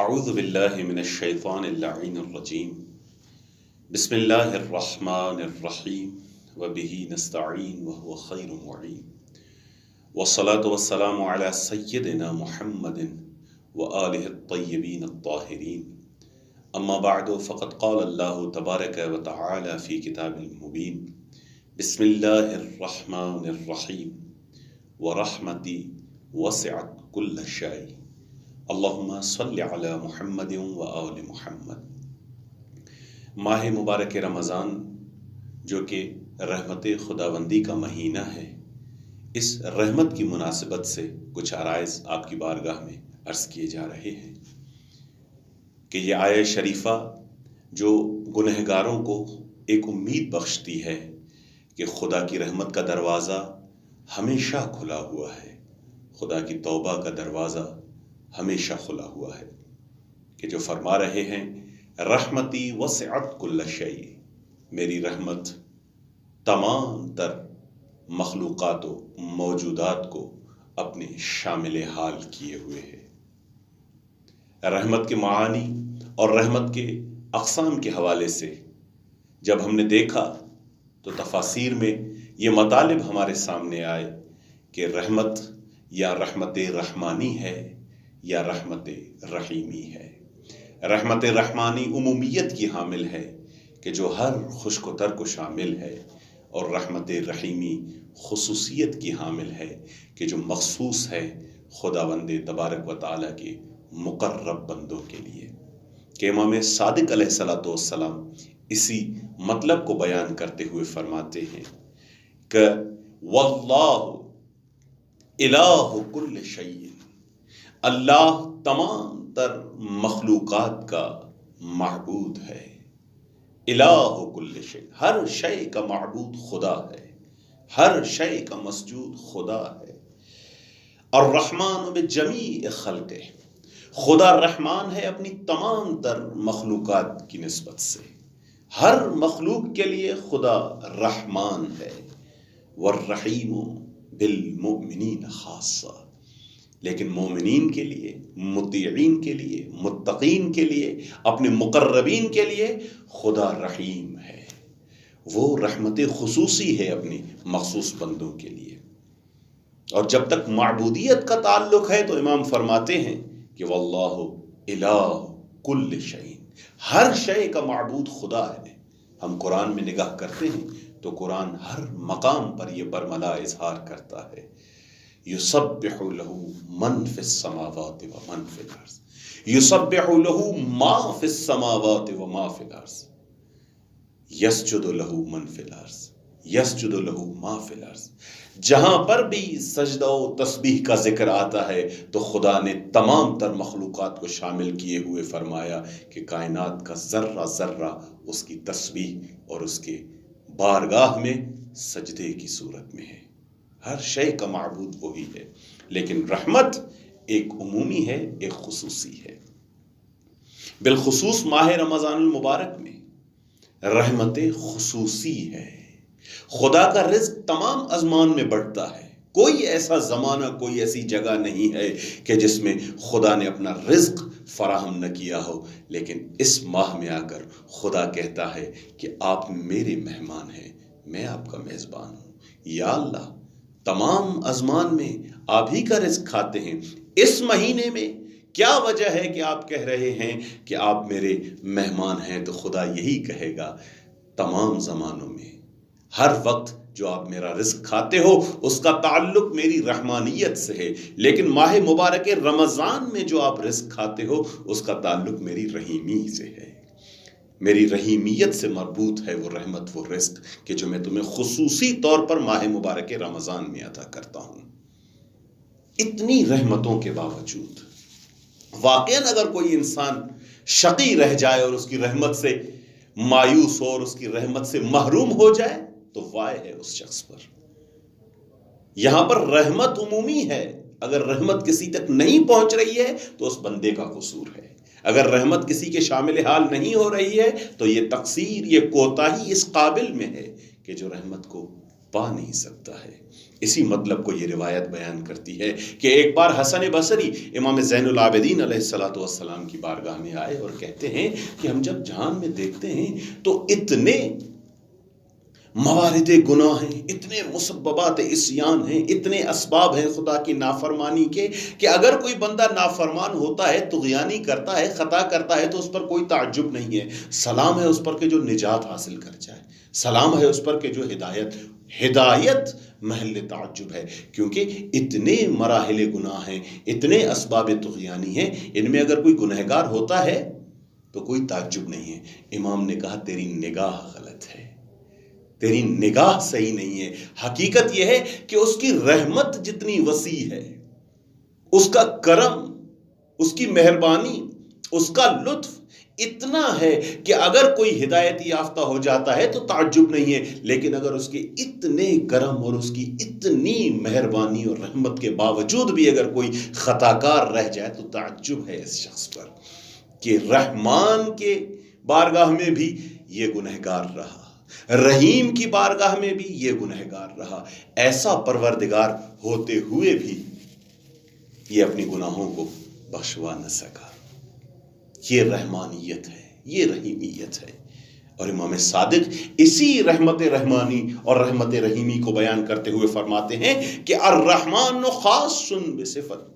اعوذ باللہ من الشیطان اللعین الرجیم بسم اللہ الرحمن الرحیم وبہ نستعین وہو خیر معین والصلاة والسلام علی سیدنا محمد وآلہ الطیبین الطاہرین اما بعد فقد قال اللہ تبارک وتعالی فی کتاب المبین بسم اللہ الرحمن الرحیم ورحمتی وسعت کل شیء اللہم صلی علی محمد و آل محمد۔ ماہ مبارک رمضان جو کہ رحمت خداوندی کا مہینہ ہے، اس رحمت کی مناسبت سے کچھ عرائض آپ کی بارگاہ میں عرض کیے جا رہے ہیں کہ یہ آیہ شریفہ جو گنہگاروں کو ایک امید بخشتی ہے کہ خدا کی رحمت کا دروازہ ہمیشہ کھلا ہوا ہے، خدا کی توبہ کا دروازہ ہمیشہ کھلا ہوا ہے، کہ جو فرما رہے ہیں رحمتی وسعت کل شیء، میری رحمت تمام تر مخلوقات و موجودات کو اپنے شامل حال کیے ہوئے ہے۔ رحمت کے معانی اور رحمت کے اقسام کے حوالے سے جب ہم نے دیکھا تو تفاسیر میں یہ مطالب ہمارے سامنے آئے کہ رحمت یا رحمت رحمانی ہے یا رحمت رحیمی ہے۔ رحمت رحمانی عمومیت کی حامل ہے کہ جو ہر خشک و تر کو شامل ہے، اور رحمت رحیمی خصوصیت کی حامل ہے کہ جو مخصوص ہے خداوند تبارک و تعالیٰ کے مقرب بندوں کے لیے، کہ امام صادق علیہ السلام اسی مطلب کو بیان کرتے ہوئے فرماتے ہیں کہ واللہ الہ کل شیء، اللہ تمام تر مخلوقات کا معبود ہے۔ الہ کل شیء، ہر شے کا معبود خدا ہے، ہر شے کا مسجود خدا ہے۔ الرحمن بجمیع خلقہ، خدا رحمان ہے اپنی تمام تر مخلوقات کی نسبت سے، ہر مخلوق کے لیے خدا رحمان ہے۔ والرحیم بالمؤمنین خاصہ، لیکن مومنین کے لیے، مطیعین کے لیے، متقین کے لیے، اپنے مقربین کے لیے خدا رحیم ہے، وہ رحمت خصوصی ہے اپنی مخصوص بندوں کے لیے۔ اور جب تک معبودیت کا تعلق ہے تو امام فرماتے ہیں کہ واللہ الہ کل شیء، ہر شے کا معبود خدا ہے۔ ہم قرآن میں نگاہ کرتے ہیں تو قرآن ہر مقام پر یہ برملا اظہار کرتا ہے، یسبح له من فی السماوات ومن فی الارض، یسبح له ما فی السماوات وما فی الارض، یسجد له من فی الارض، یسجد له ما فی الارض۔ جہاں پر بھی سجدہ و تسبیح کا ذکر آتا ہے تو خدا نے تمام تر مخلوقات کو شامل کیے ہوئے فرمایا کہ کائنات کا ذرہ ذرہ اس کی تسبیح اور اس کے بارگاہ میں سجدے کی صورت میں ہے، ہر شے کا معبود وہی ہے۔ لیکن رحمت ایک عمومی ہے، ایک خصوصی ہے۔ بالخصوص ماہ رمضان المبارک میں رحمت خصوصی ہے۔ خدا کا رزق تمام ازمان میں بڑھتا ہے، کوئی ایسا زمانہ، کوئی ایسی جگہ نہیں ہے کہ جس میں خدا نے اپنا رزق فراہم نہ کیا ہو، لیکن اس ماہ میں آ کر خدا کہتا ہے کہ آپ میرے مہمان ہیں، میں آپ کا میزبان ہوں۔ یا اللہ، تمام ازمان میں آپ ہی کا رزق کھاتے ہیں، اس مہینے میں کیا وجہ ہے کہ آپ کہہ رہے ہیں کہ آپ میرے مہمان ہیں؟ تو خدا یہی کہے گا تمام زمانوں میں، ہر وقت جو آپ میرا رزق کھاتے ہو اس کا تعلق میری رحمانیت سے ہے، لیکن ماہ مبارک رمضان میں جو آپ رزق کھاتے ہو اس کا تعلق میری رحیمی سے ہے، میری رحیمیت سے مربوط ہے وہ رحمت، وہ رزق کہ جو میں تمہیں خصوصی طور پر ماہ مبارک رمضان میں عطا کرتا ہوں۔ اتنی رحمتوں کے باوجود واقعاً اگر کوئی انسان شقی رہ جائے اور اس کی رحمت سے مایوس ہو اور اس کی رحمت سے محروم ہو جائے تو وائے ہے اس شخص پر۔ یہاں پر رحمت عمومی ہے، اگر رحمت کسی تک نہیں پہنچ رہی ہے تو اس بندے کا قصور ہے، اگر رحمت کسی کے شامل حال نہیں ہو رہی ہے تو یہ تقصیر، یہ کوتاہی اس قابل میں ہے کہ جو رحمت کو پا نہیں سکتا ہے۔ اسی مطلب کو یہ روایت بیان کرتی ہے کہ ایک بار حسن بصری امام زین العابدین علیہ السلام کی بارگاہ میں آئے اور کہتے ہیں کہ ہم جب جہان میں دیکھتے ہیں تو اتنے موارد گناہ ہیں، اتنے مسببات عصیان ہیں، اتنے اسباب ہیں خدا کی نافرمانی کے، کہ اگر کوئی بندہ نافرمان ہوتا ہے، طغیانی کرتا ہے، خطا کرتا ہے تو اس پر کوئی تعجب نہیں ہے۔ سلام ہے اس پر کہ جو نجات حاصل کر جائے، سلام ہے اس پر کہ جو ہدایت محل تعجب ہے، کیونکہ اتنے مراحل گناہ ہیں، اتنے اسباب طغیانی ہیں، ان میں اگر کوئی گنہگار ہوتا ہے تو کوئی تعجب نہیں ہے۔ امام نے کہا تیری نگاہ غلط ہے، تیری نگاہ صحیح نہیں ہے۔ حقیقت یہ ہے کہ اس کی رحمت جتنی وسیع ہے، اس کا کرم، اس کی مہربانی، اس کا لطف اتنا ہے کہ اگر کوئی ہدایت یافتہ ہو جاتا ہے تو تعجب نہیں ہے، لیکن اگر اس کے اتنے کرم اور اس کی اتنی مہربانی اور رحمت کے باوجود بھی اگر کوئی خطاکار رہ جائے تو تعجب ہے اس شخص پر کہ رحمان کے بارگاہ میں بھی یہ گنہگار رہا، رحیم کی بارگاہ میں بھی یہ گنہگار رہا، ایسا پروردگار ہوتے ہوئے بھی یہ اپنی گناہوں کو بخشوا نہ سکا۔ یہ رحمانیت ہے، یہ رحیمیت ہے۔ اور امام صادق اسی رحمت رحمانی اور رحمت رحیمی کو بیان کرتے ہوئے فرماتے ہیں کہ الرحمن خاص بصفت،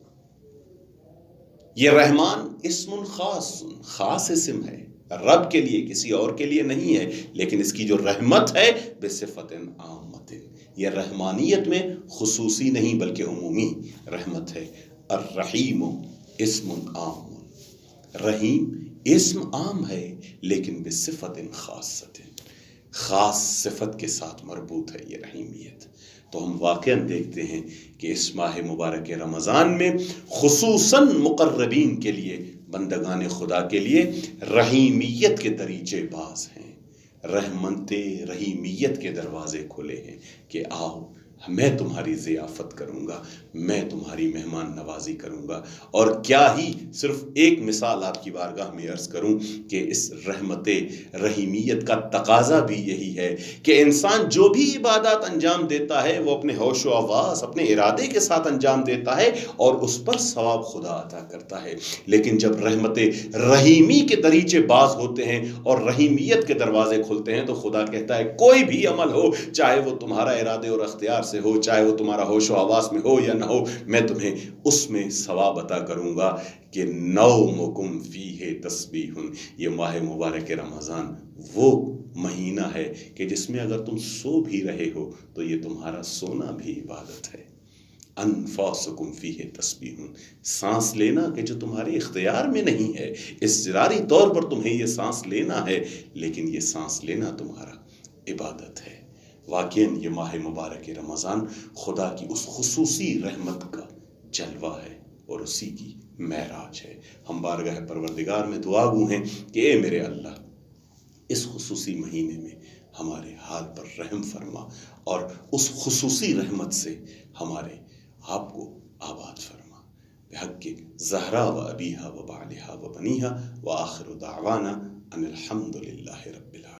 یہ رحمان اسم خاص اسم ہے، رب کے لیے، کسی اور کے لیے نہیں ہے، لیکن اس کی جو رحمت ہے بصفت عامت، یہ رحمانیت میں خصوصی نہیں بلکہ عمومی رحمت ہے۔ الرحیم اسم عام، رحیم اسم عام ہے لیکن بصفت خاصت، خاص صفت کے ساتھ مربوط ہے یہ رحیمیت۔ تو ہم واقعاً دیکھتے ہیں کہ اس ماہ مبارک رمضان میں خصوصاً مقربین کے لیے، بندگان خدا کے لیے رحیمیت کے دریچے باز ہیں، رحمت رحیمیت کے دروازے کھلے ہیں کہ آؤ میں تمہاری ضیافت کروں گا، میں تمہاری مہمان نوازی کروں گا۔ اور کیا ہی صرف ایک مثال آپ کی بارگاہ میں عرض کروں کہ اس رحمت رحیمیت کا تقاضا بھی یہی ہے کہ انسان جو بھی عبادات انجام دیتا ہے وہ اپنے ہوش و حواس، اپنے ارادے کے ساتھ انجام دیتا ہے اور اس پر ثواب خدا عطا کرتا ہے۔ لیکن جب رحمت رحیمی کے دریچے باز ہوتے ہیں اور رحیمیت کے دروازے کھلتے ہیں تو خدا کہتا ہے کوئی بھی عمل ہو، چاہے وہ تمہارا ارادے اور اختیار سے ہو، چاہے وہ تمہارا ہوش و حواس میں ہو یا نہ ہو، میں تمہیں اس میں ثواب عطا کروں گا کہ نومکم فیہ تسبیح۔ یہ ماہ مبارک رمضان وہ مہینہ ہے کہ جس میں اگر تم سو بھی رہے ہو تو یہ تمہارا سونا بھی عبادت ہے۔ انفاسکم فیہ تسبیح، سانس لینا کہ جو تمہارے اختیار میں نہیں ہے، اضطراری طور پر تمہیں یہ سانس لینا ہے، لیکن یہ سانس لینا تمہارا عبادت ہے۔ واقعاً یہ ماہ مبارک رمضان خدا کی اس خصوصی رحمت کا جلوہ ہے اور اسی کی معراج ہے۔ ہم بارگاہ پروردگار میں دعا گو ہیں کہ اے میرے اللہ، اس خصوصی مہینے میں ہمارے حال پر رحم فرما اور اس خصوصی رحمت سے ہمارے آپ کو آباد فرما، بحق زہرا و ابیہا و بعلہا و بنیہا و آخر دعوانا ان الحمد للہ رب العالمین۔